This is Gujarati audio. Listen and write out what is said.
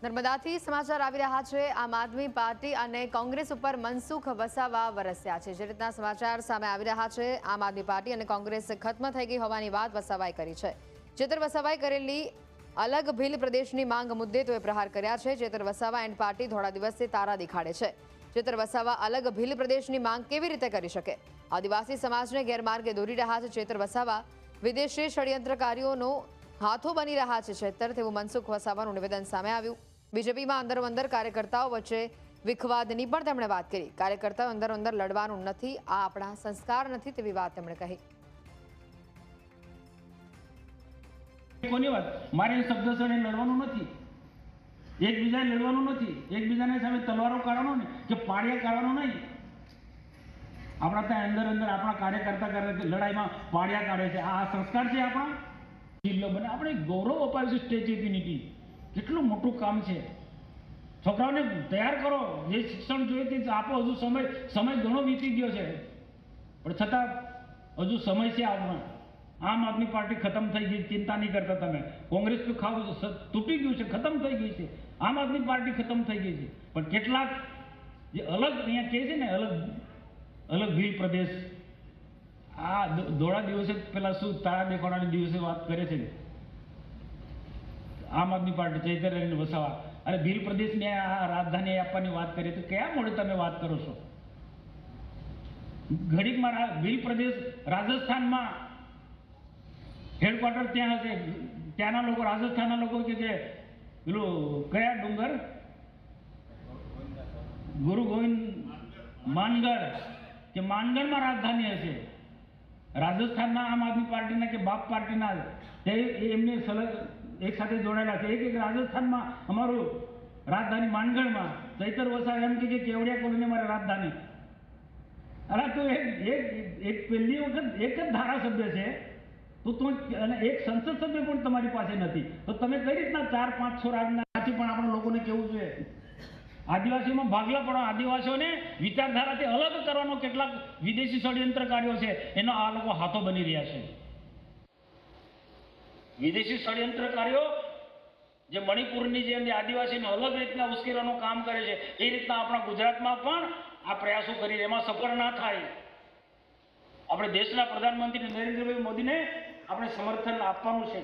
નર્મદાથી સમાચાર આવી રહ્યા છે। આમ આદમી પાર્ટી અને કોંગ્રેસ ઉપર મનસુખ વસાવા વરસ્યા છે। જે રીતના સમાચાર સામે આવી રહ્યા છે, આમ આદમી પાર્ટી અને કોંગ્રેસ ખત્મ થઈ ગઈ હોવાની વાત વસાવાએ કરી છે। ચેતર વસાવાએ કરેલી અલગ ભીલ પ્રદેશની માંગ મુદ્દે તેઓએ પ્રહાર કર્યા છે। ચેતર વસાવા એન્ડ પાર્ટી થોડા દિવસથી તારા દેખાડે છે। ચેતર વસાવા અલગ ભીલ પ્રદેશની માંગ કેવી રીતે કરી શકે? આદિવાસી સમાજને ગેરમાર્ગે દોરી રહ્યા છે ચેતર વસાવા। વિદેશી ષડયંત્રકારીઓનો હાથો બની રહ્યા છે ચેતર, તેવું મનસુખ વસાવાનું નિવેદન સામે આવ્યું। બીજેપીમાં અંદરો-અંદર કાર્યકર્તાઓ વચ્ચે વિખવાદની પણ તેમણે વાત કરી। કાર્યકર્તાઓ અંદરો-અંદર લડવાનું નથી, આ આપણા સંસ્કાર નથી, તેવી વાત તેમણે કહી। કોની વાત? મારે શબ્દ સળે લડવાનું નથી, એકબીજાને લડવાનું નથી, એકબીજાને સામે તલવારો કાઢવાનો નહીં કે પાડિયા કાઢવાનો નહીં। આપણા ત્યાં અંદર આપણા કાર્યકર્તા લડાઈમાં પાડિયા કાઢે છે, આ સંસ્કાર છે આપણા? જિલ્લો બને આપણે ગૌરવ અપાવ્યું છે સ્ટેચ્યુ ઓફ યુનિટી, કેટલું મોટું કામ છે। છોકરાઓને તૈયાર કરો, જે શિક્ષણ જોઈએ તે આપો। હજુ સમય ઘણો વીતી ગયો છે, પણ છતાં હજુ સમય છે આપણા। આમ આદમી પાર્ટી ખતમ થઈ ગઈ, ચિંતા નહીં કરતા તમે। કોંગ્રેસ તો તૂટી ગયું છે, ખતમ થઈ ગઈ છે। આમ આદમી પાર્ટી ખતમ થઈ ગઈ છે, પણ કેટલાક જે અલગ અહીંયા કહે છે ને અલગ ભીલ પ્રદેશ, આ દોડા દિવસે પેલા શું તારા દેખાડાની દિવસે વાત કરે છે આમ આદમી પાર્ટી ચૈતર વસાવા, અને ભીલ પ્રદેશને આ રાજધાની આપવાની વાત કરી, તો કયા મોડે તમે વાત કરો છો? ઘડીકમાં ભીલ પ્રદેશ રાજસ્થાનમાં હેડક્વાર્ટર ત્યાં હશે, ત્યાંના લોકો રાજસ્થાનના લોકો કે પેલું કયા ડુંગર, ગુરુ ગોવિંદ માનગઢ, કે માનગઢમાં રાજધાની હશે રાજસ્થાનના આમ આદમી પાર્ટીના કે બાપ પાર્ટીના, એમને એક સાથે જોડાયેલા છે। એક રાજસ્થાનમાં અમારું રાજધાની માનગઢમાં, ચૈતર વસાવા એમ કે કેવડિયા કોલોની અમારે રાજધાની। અરે તો એક પહેલી વખત એક જ ધારાસભ્ય છે, તો અને એક સંસદ સભ્ય પણ તમારી પાસે નથી, તો તમે કઈ રીતના 4, 5, 6 રાજ્યથી પણ આપણે લોકોને કેવું જોઈએ? આદિવાસીઓમાં ભાગલા પડો, આદિવાસીઓને વિચારધારાથી અલગ કરવાનો કેટલાક વિદેશી ષડયંત્રકારીઓ છે, એનો આ લોકો હાથો બની રહ્યા છે। વિદેશી ષડયંત્રકારીઓ જે મણિપુરની જેમ આદિવાસીને અલગ રીતના ઉશ્કેરવાનું કામ કરે છે, એ રીતના આપણા ગુજરાતમાં પણ આ પ્રયાસો કરી, એમાં સફળ ના થાય। આપણે દેશના પ્રધાનમંત્રી નરેન્દ્રભાઈ મોદીને આપણે સમર્થન આપવાનું છે।